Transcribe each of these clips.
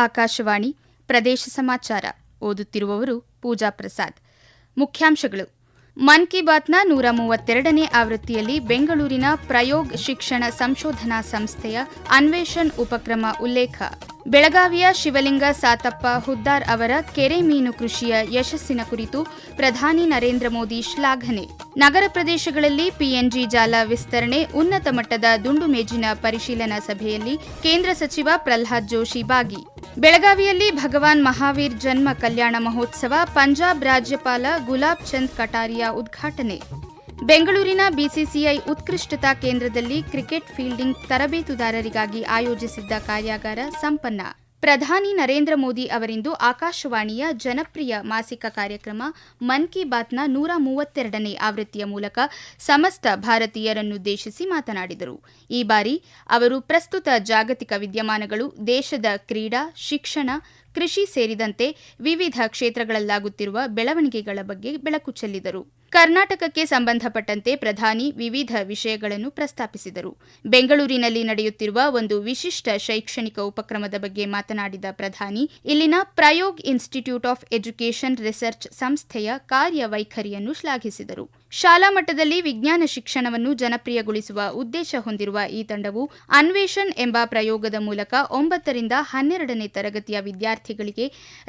ಆಕಾಶವಾಣಿ ಪ್ರದೇಶ ಸಮಾಚಾರ. ಓದುತ್ತಿರುವವರು ಪೂಜಾ ಪ್ರಸಾದ್. ಮುಖ್ಯಾಂಶಗಳು. ಮನ್ ಕಿ ಬಾತ್ನ 132ನೇ ಆವೃತ್ತಿಯಲ್ಲಿ ಬೆಂಗಳೂರಿನ ಪ್ರಯೋಗ್ ಶಿಕ್ಷಣ ಸಂಶೋಧನಾ ಸಂಸ್ಥೆಯ ಅನ್ವೇಷಣ್ ಉಪಕ್ರಮ ಉಲ್ಲೇಖ. ಬೆಳಗಾವಿಯ ಶಿವಲಿಂಗ ಸಾತಪ್ಪ ಹುದ್ದಾರ್ ಅವರ ಕೆರೆ ಮೀನು ಕೃಷಿಯ ಯಶಸ್ಸಿನ ಕುರಿತು ಪ್ರಧಾನಿ ನರೇಂದ್ರ ಮೋದಿ ಶ್ಲಾಘನೆ. ನಗರ ಪ್ರದೇಶಗಳಲ್ಲಿ ಪಿಎನ್ಜಿ ಜಾಲ ವಿಸ್ತರಣೆ, ಉನ್ನತ ಮಟ್ಟದ ದುಂಡು ಮೇಜಿನ ಪರಿಶೀಲನಾ ಸಭೆಯಲ್ಲಿ ಕೇಂದ್ರ ಸಚಿವ ಪ್ರಹ್ಲಾದ್ ಜೋಶಿ ಭಾಗಿ. ಬೆಳಗಾವಿಯಲ್ಲಿ ಭಗವಾನ್ ಮಹಾವೀರ್ ಜನ್ಮ ಕಲ್ಯಾಣ ಮಹೋತ್ಸವ, ಪಂಜಾಬ್ ರಾಜ್ಯಪಾಲ ಗುಲಾಬ್ ಚಂದ್ ಕಟಾರಿಯಾ ಉದ್ಘಾಟನೆ. ಬೆಂಗಳೂರಿನ ಬಿಸಿಸಿಐ ಉತ್ಕೃಷ್ಟತಾ ಕೇಂದ್ರದಲ್ಲಿ ಕ್ರಿಕೆಟ್ ಫೀಲ್ಡಿಂಗ್ ತರಬೇತುದಾರರಿಗಾಗಿ ಆಯೋಜಿಸಿದ್ದ ಕಾರ್ಯಾಗಾರ ಸಂಪನ್ನ. ಪ್ರಧಾನಿ ನರೇಂದ್ರ ಮೋದಿ ಅವರಿಂದು ಆಕಾಶವಾಣಿಯ ಜನಪ್ರಿಯ ಮಾಸಿಕ ಕಾರ್ಯಕ್ರಮ ಮನ್ ಕಿ ಬಾತ್ನ 132ನೇ ಆವೃತ್ತಿಯ ಮೂಲಕ ಸಮಸ್ತ ಭಾರತೀಯರನ್ನುದ್ದೇಶಿಸಿ ಮಾತನಾಡಿದರು. ಈ ಬಾರಿ ಅವರು ಪ್ರಸ್ತುತ ಜಾಗತಿಕ ವಿದ್ಯಮಾನಗಳು, ದೇಶದ ಕ್ರೀಡಾ, ಶಿಕ್ಷಣ, ಕೃಷಿ ಸೇರಿದಂತೆ ವಿವಿಧ ಕ್ಷೇತ್ರಗಳಲ್ಲಾಗುತ್ತಿರುವ ಬೆಳವಣಿಗೆಗಳ ಬಗ್ಗೆ ಬೆಳಕು ಚೆಲ್ಲಿದರು. ಕರ್ನಾಟಕಕ್ಕೆ ಸಂಬಂಧಪಟ್ಟಂತೆ ಪ್ರಧಾನಿ ವಿವಿಧ ವಿಷಯಗಳನ್ನು ಪ್ರಸ್ತಾಪಿಸಿದರು. ಬೆಂಗಳೂರಿನಲ್ಲಿ ನಡೆಯುತ್ತಿರುವ ಒಂದು ವಿಶಿಷ್ಟ ಶೈಕ್ಷಣಿಕ ಉಪಕ್ರಮದ ಬಗ್ಗೆ ಮಾತನಾಡಿದ ಪ್ರಧಾನಿ, ಇಲ್ಲಿನ ಪ್ರಯೋಗ್ ಇನ್ಸ್ಟಿಟ್ಯೂಟ್ ಆಫ್ ಎಜುಕೇಷನ್ ರಿಸರ್ಚ್ ಸಂಸ್ಥೆಯ ಕಾರ್ಯವೈಖರಿಯನ್ನು ಶ್ಲಾಘಿಸಿದರು. ಶಾಲಾ ಮಟ್ಟದಲ್ಲಿ ವಿಜ್ಞಾನ ಶಿಕ್ಷಣವನ್ನು ಜನಪ್ರಿಯಗೊಳಿಸುವ ಉದ್ದೇಶ ಹೊಂದಿರುವ ಈ ತಂಡವು ಅನ್ವೇಷಣ್ ಎಂಬ ಪ್ರಯೋಗದ ಮೂಲಕ 9ರಿಂದ 12ನೇ ತರಗತಿಯ ವಿದ್ಯಾರ್ಥಿಗಳಿಗೆ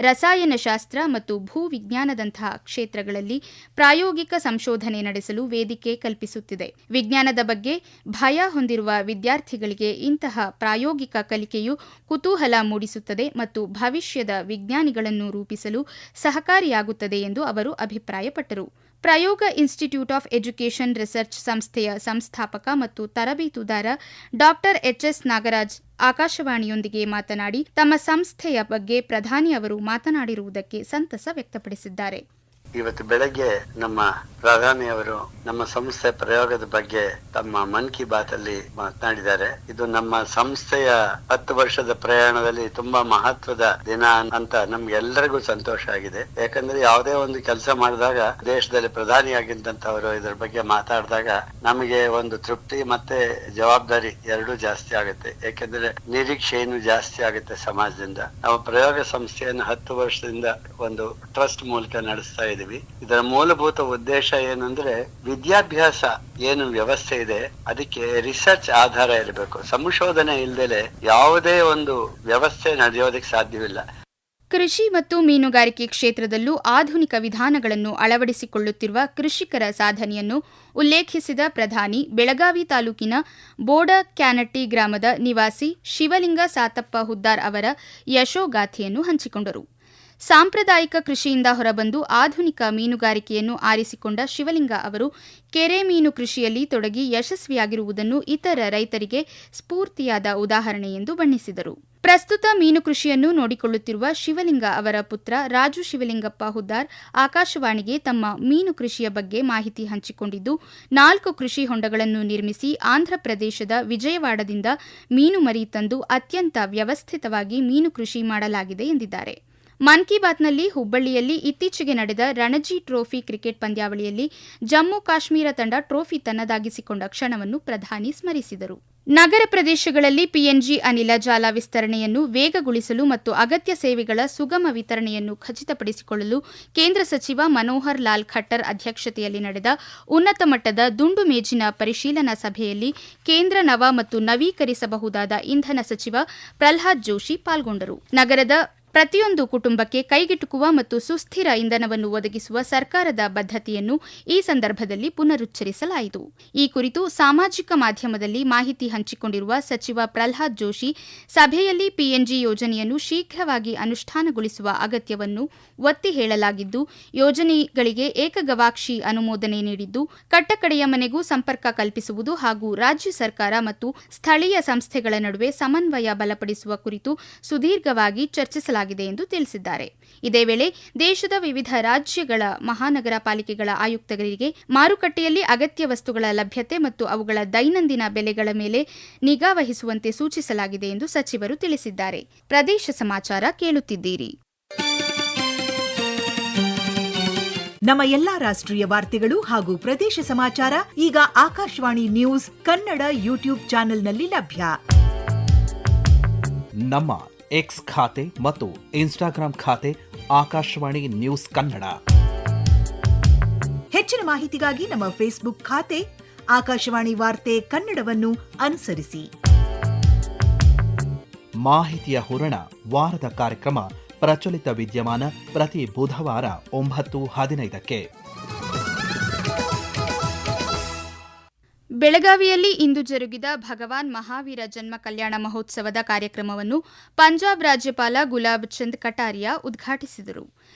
ರಸಾಯನಶಾಸ್ತ್ರ ಮತ್ತು ಭೂವಿಜ್ಞಾನದಂತಹ ಕ್ಷೇತ್ರಗಳಲ್ಲಿ ಪ್ರಾಯೋಗಿಕ ಸಂಶೋಧನೆ ನಡೆಸಲು ವೇದಿಕೆ ಕಲ್ಪಿಸುತ್ತಿದೆ. ವಿಜ್ಞಾನದ ಬಗ್ಗೆ ಭಯ ಹೊಂದಿರುವ ವಿದ್ಯಾರ್ಥಿಗಳಿಗೆ ಇಂತಹ ಪ್ರಾಯೋಗಿಕ ಕಲಿಕೆಯು ಕುತೂಹಲ ಮೂಡಿಸುತ್ತದೆ ಮತ್ತು ಭವಿಷ್ಯದ ವಿಜ್ಞಾನಿಗಳನ್ನು ರೂಪಿಸಲು ಸಹಕಾರಿಯಾಗುತ್ತದೆ ಎಂದು ಅವರು ಅಭಿಪ್ರಾಯಪಟ್ಟರು. ಪ್ರಯೋಗ ಇನ್ಸ್ಟಿಟ್ಯೂಟ್ ಆಫ್ ಎಜುಕೇಷನ್ ರಿಸರ್ಚ್ ಸಂಸ್ಥೆಯ ಸಂಸ್ಥಾಪಕ ಮತ್ತು ತರಬೇತುದಾರ ಡಾ ಎಚ್ಎಸ್ ನಾಗರಾಜ್ ಆಕಾಶವಾಣಿಯೊಂದಿಗೆ ಮಾತನಾಡಿ, ತಮ್ಮ ಸಂಸ್ಥೆಯ ಬಗ್ಗೆ ಪ್ರಧಾನಿ ಅವರು ಮಾತನಾಡಿರುವುದಕ್ಕೆ ಸಂತಸ ವ್ಯಕ್ತಪಡಿಸಿದ್ದಾರೆ. ಇವತ್ತು ಬೆಳಗ್ಗೆ ನಮ್ಮ ಪ್ರಧಾನಿಯವರು ನಮ್ಮ ಸಂಸ್ಥೆ ಪ್ರಯೋಗದ ಬಗ್ಗೆ ತಮ್ಮ ಮನ್ ಕಿ ಬಾತ್ ಅಲ್ಲಿ ಮಾತನಾಡಿದ್ದಾರೆ. ಇದು ನಮ್ಮ ಸಂಸ್ಥೆಯ 10 ವರ್ಷದ ಪ್ರಯಾಣದಲ್ಲಿ ತುಂಬಾ ಮಹತ್ವದ ದಿನ ಅಂತ ನಮ್ಗೆಲ್ಲರಿಗೂ ಸಂತೋಷ ಆಗಿದೆ. ಯಾಕಂದ್ರೆ ಯಾವುದೇ ಒಂದು ಕೆಲಸ ಮಾಡಿದಾಗ ದೇಶದಲ್ಲಿ ಪ್ರಧಾನಿಯಾಗಿದ್ದಂತವರು ಇದರ ಬಗ್ಗೆ ಮಾತಾಡಿದಾಗ ನಮಗೆ ಒಂದು ತೃಪ್ತಿ ಮತ್ತೆ ಜವಾಬ್ದಾರಿ ಎರಡೂ ಜಾಸ್ತಿ ಆಗುತ್ತೆ. ಯಾಕಂದ್ರೆ ನಿರೀಕ್ಷೆಯನ್ನು ಜಾಸ್ತಿ ಆಗುತ್ತೆ ಸಮಾಜದಿಂದ. ನಾವು ಪ್ರಯೋಗ ಸಂಸ್ಥೆಯನ್ನು 10 ವರ್ಷದಿಂದ ಒಂದು ಟ್ರಸ್ಟ್ ಮೂಲಕ ನಡೆಸ್ತಾ ಇದ್ದೀವಿ. ಇದರ ಮೂಲಭೂತ ಉದ್ದೇಶ ಏನಂದ್ರೆ ವಿದ್ಯಾಭ್ಯಾಸ ಏನು ವ್ಯವಸ್ಥೆ ಇದೆ ಅದಕ್ಕೆ ರಿಸರ್ಚ್ ಆಧಾರ ಇರಬೇಕು. ಸಂಶೋಧನೆ ಇಲ್ದಲೆ ಯಾವುದೇ ಒಂದು ವ್ಯವಸ್ಥೆ ನಡೆಯೋದಕ್ಕೆ ಸಾಧ್ಯವಿಲ್ಲ. ಕೃಷಿ ಮತ್ತು ಮೀನುಗಾರಿಕೆ ಕ್ಷೇತ್ರದಲ್ಲೂ ಆಧುನಿಕ ವಿಧಾನಗಳನ್ನು ಅಳವಡಿಸಿಕೊಳ್ಳುತ್ತಿರುವ ಕೃಷಿಕರ ಸಾಧನೆಯನ್ನು ಉಲ್ಲೇಖಿಸಿದ ಪ್ರಧಾನಿ, ಬೆಳಗಾವಿ ತಾಲೂಕಿನ ಬೋಡಕ್ಯಾನಟ್ಟಿ ಗ್ರಾಮದ ನಿವಾಸಿ ಶಿವಲಿಂಗ ಸಾತಪ್ಪ ಹುದ್ದಾರ್ ಅವರ ಯಶೋಗಾಥೆಯನ್ನು ಹಂಚಿಕೊಂಡರು. ಸಾಂಪ್ರದಾಯಿಕ ಕೃಷಿಯಿಂದ ಹೊರಬಂದು ಆಧುನಿಕ ಮೀನುಗಾರಿಕೆಯನ್ನು ಆರಿಸಿಕೊಂಡ ಶಿವಲಿಂಗ ಅವರು ಕೆರೆ ಮೀನು ಕೃಷಿಯಲ್ಲಿ ತೊಡಗಿ ಯಶಸ್ವಿಯಾಗಿರುವುದನ್ನು ಇತರ ರೈತರಿಗೆ ಸ್ಫೂರ್ತಿಯಾದ ಉದಾಹರಣೆ ಎಂದು ಬಣ್ಣಿಸಿದರು. ಪ್ರಸ್ತುತ ಮೀನು ಕೃಷಿಯನ್ನು ನೋಡಿಕೊಳ್ಳುತ್ತಿರುವ ಶಿವಲಿಂಗ ಅವರ ಪುತ್ರ ರಾಜು ಶಿವಲಿಂಗಪ್ಪ ಹುದ್ದಾರ್ ಆಕಾಶವಾಣಿಗೆ ತಮ್ಮ ಮೀನು ಕೃಷಿಯ ಬಗ್ಗೆ ಮಾಹಿತಿ ಹಂಚಿಕೊಂಡಿದ್ದು, 4 ಕೃಷಿ ಹೊಂಡಗಳನ್ನು ನಿರ್ಮಿಸಿ ಆಂಧ್ರಪ್ರದೇಶದ ವಿಜಯವಾಡದಿಂದ ಮೀನು ಮರಿ ತಂದು ಅತ್ಯಂತ ವ್ಯವಸ್ಥಿತವಾಗಿ ಮೀನು ಕೃಷಿ ಮಾಡಲಾಗಿದೆ ಎಂದಿದ್ದಾರೆ. ಮನ್ ಕಿ ಬಾತ್ನಲ್ಲಿ ಹುಬ್ಬಳ್ಳಿಯಲ್ಲಿ ಇತ್ತೀಚೆಗೆ ನಡೆದ ರಣಜಿ ಟ್ರೋಫಿ ಕ್ರಿಕೆಟ್ ಪಂದ್ಯಾವಳಿಯಲ್ಲಿ ಜಮ್ಮು ಕಾಶ್ಮೀರ ತಂಡ ಟ್ರೋಫಿ ತನ್ನದಾಗಿಸಿಕೊಂಡ ಕ್ಷಣವನ್ನು ಪ್ರಧಾನಿ ಸ್ಮರಿಸಿದರು. ನಗರ ಪ್ರದೇಶಗಳಲ್ಲಿ ಪಿಎನ್ಜಿ ಅನಿಲ ಜಾಲ ವಿಸ್ತರಣೆಯನ್ನು ವೇಗಗೊಳಿಸಲು ಮತ್ತು ಅಗತ್ಯ ಸೇವೆಗಳ ಸುಗಮ ವಿತರಣೆಯನ್ನು ಖಚಿತಪಡಿಸಿಕೊಳ್ಳಲು ಕೇಂದ್ರ ಸಚಿವ ಮನೋಹರ್ ಲಾಲ್ ಖಟ್ಟರ್ ಅಧ್ಯಕ್ಷತೆಯಲ್ಲಿ ನಡೆದ ಉನ್ನತ ಮಟ್ಟದ ದುಂಡು ಮೇಜಿನ ಪರಿಶೀಲನಾ ಸಭೆಯಲ್ಲಿ ಕೇಂದ್ರ ನವ ಮತ್ತು ನವೀಕರಿಸಬಹುದಾದ ಇಂಧನ ಸಚಿವ ಪ್ರಹ್ಲಾದ್ ಜೋಶಿ ಪಾಲ್ಗೊಂಡರು. ನಗರದ ಪ್ರತಿಯೊಂದು ಕುಟುಂಬಕ್ಕೆ ಕೈಗೆಟುಕುವ ಮತ್ತು ಸುಸ್ಥಿರ ಇಂಧನವನ್ನು ಒದಗಿಸುವ ಸರ್ಕಾರದ ಬದ್ಧತೆಯನ್ನು ಈ ಸಂದರ್ಭದಲ್ಲಿ ಪುನರುಚ್ಚರಿಸಲಾಯಿತು. ಈ ಕುರಿತು ಸಾಮಾಜಿಕ ಮಾಧ್ಯಮದಲ್ಲಿ ಮಾಹಿತಿ ಹಂಚಿಕೊಂಡಿರುವ ಸಚಿವ ಪ್ರಹ್ಲಾದ್ ಜೋಶಿ, ಸಭೆಯಲ್ಲಿ ಪಿಎನ್ಜಿ ಯೋಜನೆಯನ್ನು ಶೀಘ್ರವಾಗಿ ಅನುಷ್ಠಾನಗೊಳಿಸುವ ಅಗತ್ಯವನ್ನು ಒತ್ತಿ ಹೇಳಲಾಗಿದ್ದು, ಯೋಜನೆಗಳಿಗೆ ಏಕಗವಾಕ್ಷಿ ಅನುಮೋದನೆ ನೀಡಿದ್ದು, ಕಟ್ಟಕಡೆಯ ಮನೆಗೂ ಸಂಪರ್ಕ ಕಲ್ಪಿಸುವುದು ಹಾಗೂ ರಾಜ್ಯ ಸರ್ಕಾರ ಮತ್ತು ಸ್ಥಳೀಯ ಸಂಸ್ಥೆಗಳ ನಡುವೆ ಸಮನ್ವಯ ಬಲಪಡಿಸುವ ಕುರಿತು ಸುದೀರ್ಘವಾಗಿ ಚರ್ಚಿಸಲಾಗಿದೆ ಎಂದು ತಿಳಿಸಿದ್ದಾರೆ. ಇದೇ ವೇಳೆ ದೇಶದ ವಿವಿಧ ರಾಜ್ಯಗಳ ಮಹಾನಗರ ಪಾಲಿಕೆಗಳ ಆಯುಕ್ತರಿಗೆ ಮಾರುಕಟ್ಟೆಯಲ್ಲಿ ಅಗತ್ಯ ವಸ್ತುಗಳ ಲಭ್ಯತೆ ಮತ್ತು ಅವುಗಳ ದೈನಂದಿನ ಬೆಲೆಗಳ ಮೇಲೆ ನಿಗಾ ವಹಿಸುವಂತೆ ಸೂಚಿಸಲಾಗಿದೆ ಎಂದು ಸಚಿವರು ತಿಳಿಸಿದ್ದಾರೆ. ಪ್ರದೇಶ ಸಮಾಚಾರ ಕೇಳುತ್ತಿದ್ದೀರಿ. ನಮ್ಮ ಎಲ್ಲಾ ರಾಷ್ಟ್ರೀಯ ವಾರ್ತೆಗಳು ಹಾಗೂ ಪ್ರದೇಶ ಸಮಾಚಾರ ಈಗ ಆಕಾಶವಾಣಿ ನ್ಯೂಸ್ ಕನ್ನಡ ಯೂಟ್ಯೂಬ್ ಚಾನೆಲ್ನಲ್ಲಿ ಲಭ್ಯ. ನಮ್ಮ ಎಕ್ಸ್ ಖಾತೆ ಮತ್ತು ಇನ್ಸ್ಟಾಗ್ರಾಂ ಖಾತೆ ಆಕಾಶವಾಣಿ ನ್ಯೂಸ್ ಕನ್ನಡ. ಹೆಚ್ಚಿನ ಮಾಹಿತಿಗಾಗಿ ನಮ್ಮ ಫೇಸ್ಬುಕ್ ಖಾತೆ ಆಕಾಶವಾಣಿ ವಾರ್ತೆ ಕನ್ನಡವನ್ನು ಅನುಸರಿಸಿ. ಮಾಹಿತಿಯ ಹೂರಣ ವಾರದ ಕಾರ್ಯಕ್ರಮ ಪ್ರಚಲಿತ ವಿದ್ಯಮಾನ ಪ್ರತಿ ಬುಧವಾರ 9:15ಕ್ಕೆ. ಬೆಳಗಾವಿಯಲ್ಲಿ ಇಂದು ಜರುಗಿದ ಭಗವಾನ್ ಮಹಾವೀರ ಜನ್ಮ ಕಲ್ಯಾಣ ಮಹೋತ್ಸವದ ಕಾರ್ಯಕ್ರಮವನ್ನು ಪಂಜಾಬ್ ರಾಜ್ಯಪಾಲ ಗುಲಾಬ್ ಚಂದ್ ಕಟಾರಿಯಾ ಉದ್ಘಾಟಿಸಿದರು.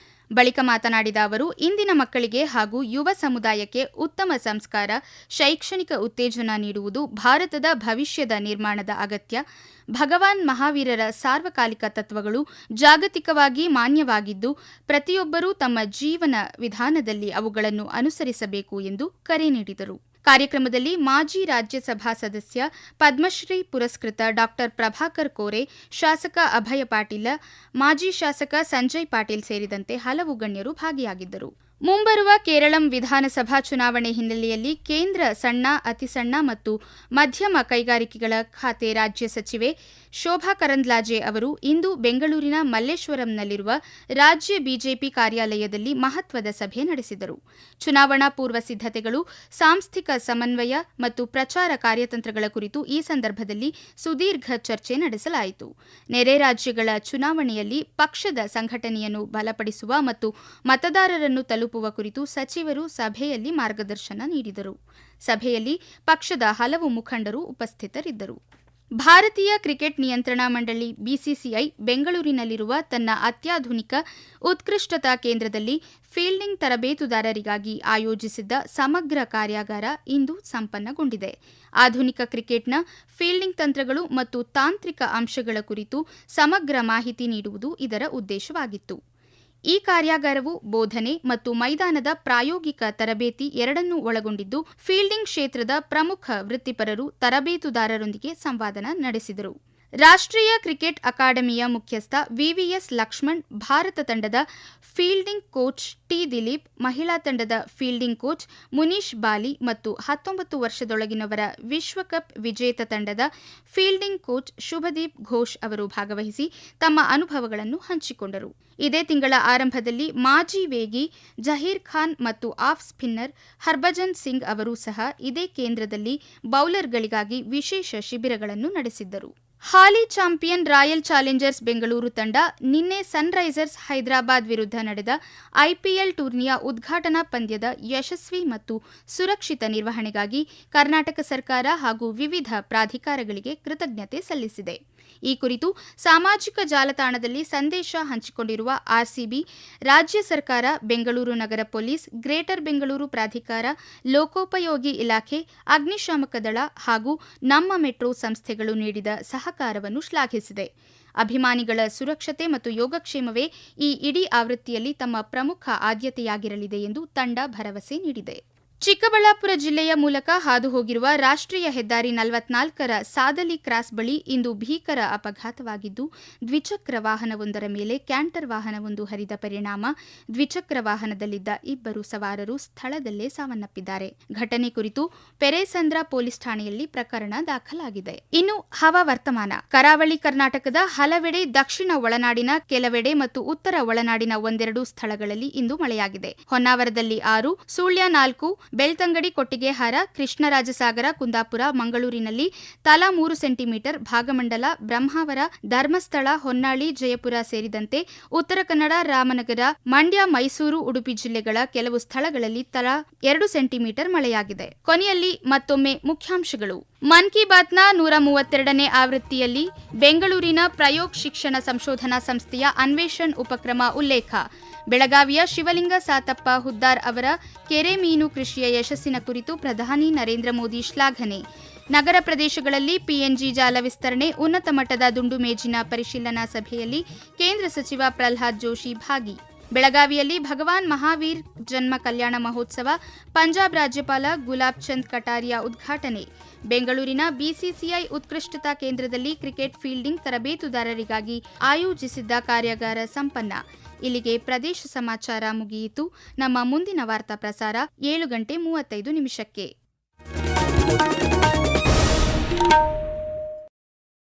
ಬಳಿಕ ಮಾತನಾಡಿದ ಅವರು, ಇಂದಿನ ಮಕ್ಕಳಿಗೆ ಹಾಗೂ ಯುವ ಸಮುದಾಯಕ್ಕೆ ಉತ್ತಮ ಸಂಸ್ಕಾರ, ಶೈಕ್ಷಣಿಕ ಉತ್ತೇಜನ ನೀಡುವುದು ಭಾರತದ ಭವಿಷ್ಯದ ನಿರ್ಮಾಣದ ಅಗತ್ಯ. ಭಗವಾನ್ ಮಹಾವೀರರ ಸಾರ್ವಕಾಲಿಕ ತತ್ವಗಳು ಜಾಗತಿಕವಾಗಿ ಮಾನ್ಯವಾಗಿದ್ದು, ಪ್ರತಿಯೊಬ್ಬರೂ ತಮ್ಮ ಜೀವನ ವಿಧಾನದಲ್ಲಿ ಅವುಗಳನ್ನು ಅನುಸರಿಸಬೇಕು ಎಂದು ಕರೆ ನೀಡಿದರು. ಕಾರ್ಯಕ್ರಮದಲ್ಲಿ ಮಾಜಿ ರಾಜ್ಯಸಭಾ ಸದಸ್ಯ ಪದ್ಮಶ್ರೀ ಪುರಸ್ಕೃತ ಡಾ ಪ್ರಭಾಕರ್ ಕೋರೆ, ಶಾಸಕ ಅಭಯ ಪಾಟೀಲ, ಮಾಜಿ ಶಾಸಕ ಸಂಜಯ್ ಪಾಟೀಲ್ ಸೇರಿದಂತೆ ಹಲವು ಗಣ್ಯರು ಭಾಗಿಯಾಗಿದ್ದರು. ಮುಂಬರುವ ಕೇರಳಂ ವಿಧಾನಸಭಾ ಚುನಾವಣೆ ಹಿನ್ನೆಲೆಯಲ್ಲಿ ಕೇಂದ್ರ ಸಣ್ಣ, ಅತಿಸಣ್ಣ ಮತ್ತು ಮಧ್ಯಮ ಕೈಗಾರಿಕೆಗಳ ಖಾತೆ ರಾಜ್ಯ ಸಚಿವೆ ಶೋಭಾ ಕರಂದ್ಲಾಜೆ ಅವರು ಇಂದು ಬೆಂಗಳೂರಿನ ಮಲ್ಲೇಶ್ವರಂನಲ್ಲಿರುವ ರಾಜ್ಯ ಬಿಜೆಪಿ ಕಾರ್ಯಾಲಯದಲ್ಲಿ ಮಹತ್ವದ ಸಭೆ ನಡೆಸಿದರು. ಚುನಾವಣಾ ಪೂರ್ವ ಸಿದ್ಧತೆಗಳು, ಸಾಂಸ್ಥಿಕ ಸಮನ್ವಯ ಮತ್ತು ಪ್ರಚಾರ ಕಾರ್ಯತಂತ್ರಗಳ ಕುರಿತು ಈ ಸಂದರ್ಭದಲ್ಲಿ ಸುದೀರ್ಘ ಚರ್ಚೆ ನಡೆಸಲಾಯಿತು. ನೆರೆ ರಾಜ್ಯಗಳ ಚುನಾವಣೆಯಲ್ಲಿ ಪಕ್ಷದ ಸಂಘಟನೆಯನ್ನು ಬಲಪಡಿಸುವ ಮತ್ತು ಮತದಾರರನ್ನು ತಲುಪುವ ಕುರಿತು ಸಚಿವರು ಸಭೆಯಲ್ಲಿ ಮಾರ್ಗದರ್ಶನ ನೀಡಿದರು. ಸಭೆಯಲ್ಲಿ ಪಕ್ಷದ ಹಲವು ಮುಖಂಡರು ಉಪಸ್ಥಿತರಿದ್ದರು. ಭಾರತೀಯ ಕ್ರಿಕೆಟ್ ನಿಯಂತ್ರಣಾ ಮಂಡಳಿ ಬಿಸಿಸಿಐ ಬೆಂಗಳೂರಿನಲ್ಲಿರುವ ತನ್ನ ಅತ್ಯಾಧುನಿಕ ಉತ್ಕೃಷ್ಟತಾ ಕೇಂದ್ರದಲ್ಲಿ ಫೀಲ್ಡಿಂಗ್ ತರಬೇತುದಾರರಿಗಾಗಿ ಆಯೋಜಿಸಿದ್ದ ಸಮಗ್ರ ಕಾರ್ಯಾಗಾರ ಇಂದು ಸಂಪನ್ನಗೊಂಡಿದೆ. ಆಧುನಿಕ ಕ್ರಿಕೆಟ್ನ ಫೀಲ್ಡಿಂಗ್ ತಂತ್ರಗಳು ಮತ್ತು ತಾಂತ್ರಿಕ ಅಂಶಗಳ ಕುರಿತು ಸಮಗ್ರ ಮಾಹಿತಿ ನೀಡುವುದು ಇದರ ಉದ್ದೇಶವಾಗಿತ್ತು. ಈ ಕಾರ್ಯಾಗಾರವು ಬೋಧನೆ ಮತ್ತು ಮೈದಾನದ ಪ್ರಾಯೋಗಿಕ ತರಬೇತಿ ಎರಡನ್ನೂ ಒಳಗೊಂಡಿದ್ದು, ಫೀಲ್ಡಿಂಗ್ ಕ್ಷೇತ್ರದ ಪ್ರಮುಖ ವೃತ್ತಿಪರರು ತರಬೇತುದಾರರೊಂದಿಗೆ ಸಂವಾದ ನಡೆಸಿದರು. ರಾಷ್ಟ್ರೀಯ ಕ್ರಿಕೆಟ್ ಅಕಾಡೆಮಿಯ ಮುಖ್ಯಸ್ಥ ವಿವಿಎಸ್ ಲಕ್ಷ್ಮಣ್, ಭಾರತ ತಂಡದ ಫೀಲ್ಡಿಂಗ್ ಕೋಚ್ ಟಿ ದಿಲೀಪ್, ಮಹಿಳಾ ತಂಡದ ಫೀಲ್ಡಿಂಗ್ ಕೋಚ್ ಮುನೀಶ್ ಬಾಲಿ ಮತ್ತು 19 ವರ್ಷದೊಳಗಿನವರ ವಿಶ್ವಕಪ್ ವಿಜೇತ ತಂಡದ ಫೀಲ್ಡಿಂಗ್ ಕೋಚ್ ಶುಭದೀಪ್ ಘೋಷ್ ಅವರು ಭಾಗವಹಿಸಿ ತಮ್ಮ ಅನುಭವಗಳನ್ನು ಹಂಚಿಕೊಂಡರು. ಇದೇ ತಿಂಗಳ ಆರಂಭದಲ್ಲಿ ಮಾಜಿ ವೇಗಿ ಜಹೀರ್ ಖಾನ್ ಮತ್ತು ಆಫ್ ಸ್ಪಿನ್ನರ್ ಹರ್ಭಜನ್ ಸಿಂಗ್ ಅವರೂ ಸಹ ಇದೇ ಕೇಂದ್ರದಲ್ಲಿ ಬೌಲರ್ಗಳಿಗಾಗಿ ವಿಶೇಷ ಶಿಬಿರಗಳನ್ನು ನಡೆಸಿದ್ದರು. ಹಾಲಿ ಚಾಂಪಿಯನ್ ರಾಯಲ್ ಚಾಲೆಂಜರ್ಸ್ ಬೆಂಗಳೂರು ತಂಡ ನಿನ್ನೆ ಸನ್ರೈಸರ್ಸ್ ಹೈದರಾಬಾದ್ ವಿರುದ್ಧ ನಡೆದ ಐಪಿಎಲ್ ಟೂರ್ನಿಯ ಉದ್ಘಾಟನಾ ಪಂದ್ಯದ ಯಶಸ್ವಿ ಮತ್ತು ಸುರಕ್ಷಿತ ನಿರ್ವಹಣೆಗಾಗಿ ಕರ್ನಾಟಕ ಸರ್ಕಾರ ಹಾಗೂ ವಿವಿಧ ಪ್ರಾಧಿಕಾರಗಳಿಗೆ ಕೃತಜ್ಞತೆ ಸಲ್ಲಿಸಿದೆ. ಈ ಕುರಿತು ಸಾಮಾಜಿಕ ಜಾಲತಾಣದಲ್ಲಿ ಸಂದೇಶ ಹಂಚಿಕೊಂಡಿರುವ ಆರ್ಸಿಬಿ, ರಾಜ್ಯ ಸರ್ಕಾರ, ಬೆಂಗಳೂರು ನಗರ ಪೊಲೀಸ್, ಗ್ರೇಟರ್ ಬೆಂಗಳೂರು ಪ್ರಾಧಿಕಾರ, ಲೋಕೋಪಯೋಗಿ ಇಲಾಖೆ, ಅಗ್ನಿಶಾಮಕ ದಳ ಹಾಗೂ ನಮ್ಮ ಮೆಟ್ರೋ ಸಂಸ್ಥೆಗಳು ನೀಡಿದ ಸಹಕಾರವನ್ನು ಶ್ಲಾಘಿಸಿದೆ. ಅಭಿಮಾನಿಗಳ ಸುರಕ್ಷತೆ ಮತ್ತು ಯೋಗಕ್ಷೇಮವೇ ಈ ಇಡೀ ಆವೃತ್ತಿಯಲ್ಲಿ ತಮ್ಮ ಪ್ರಮುಖ ಆದ್ಯತೆಯಾಗಿರಲಿದೆ ಎಂದು ತಂಡ ಭರವಸೆ ನೀಡಿದೆ. ಚಿಕ್ಕಬಳ್ಳಾಪುರ ಜಿಲ್ಲೆಯ ಮೂಲಕ ಹಾದು ಹೋಗಿರುವ ರಾಷ್ಟ್ರೀಯ ಹೆದ್ದಾರಿ 44ರ ಸಾದಲಿ ಕ್ರಾಸ್ ಬಳಿ ಇಂದು ಭೀಕರ ಅಪಘಾತವಾಗಿದ್ದು, ದ್ವಿಚಕ್ರ ವಾಹನವೊಂದರ ಮೇಲೆ ಕ್ಯಾಂಟರ್ ವಾಹನವೊಂದು ಹರಿದ ಪರಿಣಾಮ ದ್ವಿಚಕ್ರ ವಾಹನದಲ್ಲಿದ್ದ ಇಬ್ಬರು ಸವಾರರು ಸ್ಥಳದಲ್ಲೇ ಸಾವನ್ನಪ್ಪಿದ್ದಾರೆ. ಘಟನೆ ಕುರಿತು ಪೆರೇಸಂದ್ರ ಪೊಲೀಸ್ ಠಾಣೆಯಲ್ಲಿ ಪ್ರಕರಣ ದಾಖಲಾಗಿದೆ. ಇನ್ನು ಹವಾವರ್ತಮಾನ. ಕರಾವಳಿ ಕರ್ನಾಟಕದ ಹಲವೆಡೆ, ದಕ್ಷಿಣ ಒಳನಾಡಿನ ಕೆಲವೆಡೆ ಮತ್ತು ಉತ್ತರ ಒಳನಾಡಿನ ಒಂದೆರಡು ಸ್ಥಳಗಳಲ್ಲಿ ಇಂದು ಮಳೆಯಾಗಿದೆ. ಹೊನ್ನಾವರದಲ್ಲಿ 6, ಸುಳ್ಯ 4, ಬೆಳ್ತಂಗಡಿ, ಕೊಟ್ಟಿಗೆಹಾರ, ಕೃಷ್ಣರಾಜಸಾಗರ, ಕುಂದಾಪುರ, ಮಂಗಳೂರಿನಲ್ಲಿ ತಲಾ 3 ಸೆಂಟಿಮೀಟರ್, ಭಾಗಮಂಡಲ, ಬ್ರಹ್ಮಾವರ, ಧರ್ಮಸ್ಥಳ, ಹೊನ್ನಾಳಿ, ಜಯಪುರ ಸೇರಿದಂತೆ ಉತ್ತರ ಕನ್ನಡ, ರಾಮನಗರ, ಮಂಡ್ಯ, ಮೈಸೂರು, ಉಡುಪಿ ಜಿಲ್ಲೆಗಳ ಕೆಲವು ಸ್ಥಳಗಳಲ್ಲಿ ತಲಾ 2 ಸೆಂಟಿಮೀಟರ್ ಮಳೆಯಾಗಿದೆ. ಕೊನೆಯಲ್ಲಿ ಮತ್ತೊಮ್ಮೆ ಮುಖ್ಯಾಂಶಗಳು. ಮನ್ ಕಿ ಬಾತ್ನ 132ನೇ ಆವೃತ್ತಿಯಲ್ಲಿ ಬೆಂಗಳೂರಿನ ಪ್ರಯೋಗ್ ಶಿಕ್ಷಣ ಸಂಶೋಧನಾ ಸಂಸ್ಥೆಯ ಅನ್ವೇಷಣ್ ಉಪಕ್ರಮ ಉಲ್ಲೇಖ. ಬೆಳಗಾವಿಯ ಶಿವಲಿಂಗ ಸಾತಪ್ಪ ಹುದ್ದಾರ್ ಅವರ ಕೆರೆ ಮೀನು ಕೃಷಿಯ ಯಶಸ್ಸಿನ ಕುರಿತು ಪ್ರಧಾನಿ ನರೇಂದ್ರ ಮೋದಿ ಶ್ಲಾಘನೆ. ನಗರ ಪ್ರದೇಶಗಳಲ್ಲಿ ಪಿಎನ್ಜಿ ಜಾಲ ವಿಸ್ತರಣೆ, ಉನ್ನತ ಮಟ್ಟದ ದುಂಡು ಮೇಜಿನ ಪರಿಶೀಲನಾ ಸಭೆಯಲ್ಲಿ ಕೇಂದ್ರ ಸಚಿವ ಪ್ರಹ್ಲಾದ್ ಜೋಶಿ ಭಾಗಿ. ಬೆಳಗಾವಿಯಲ್ಲಿ ಭಗವಾನ್ ಮಹಾವೀರ್ ಜನ್ಮ ಕಲ್ಯಾಣ ಮಹೋತ್ಸವ, ಪಂಜಾಬ್ ರಾಜ್ಯಪಾಲ ಗುಲಾಬ್ ಚಂದ್ ಕಟಾರಿಯಾ ಉದ್ಘಾಟನೆ. ಬೆಂಗಳೂರಿನ ಬಿಸಿಸಿಐ ಉತ್ಕೃಷ್ಟತಾ ಕೇಂದ್ರದಲ್ಲಿ ಕ್ರಿಕೆಟ್ ಫೀಲ್ಡಿಂಗ್ ತರಬೇತುದಾರರಿಗಾಗಿ ಆಯೋಜಿಸಿದ್ದ ಕಾರ್ಯಾಗಾರ ಸಂಪನ್ನ. ಇಲ್ಲಿಗೆ ಪ್ರದೇಶ ಸಮಾಚಾರ ಮುಗಿಯಿತು. ನಮ್ಮ ಮುಂದಿನ ವಾರ್ತಾ ಪ್ರಸಾರ 7:35 ನಿಮಿಷಕ್ಕೆ.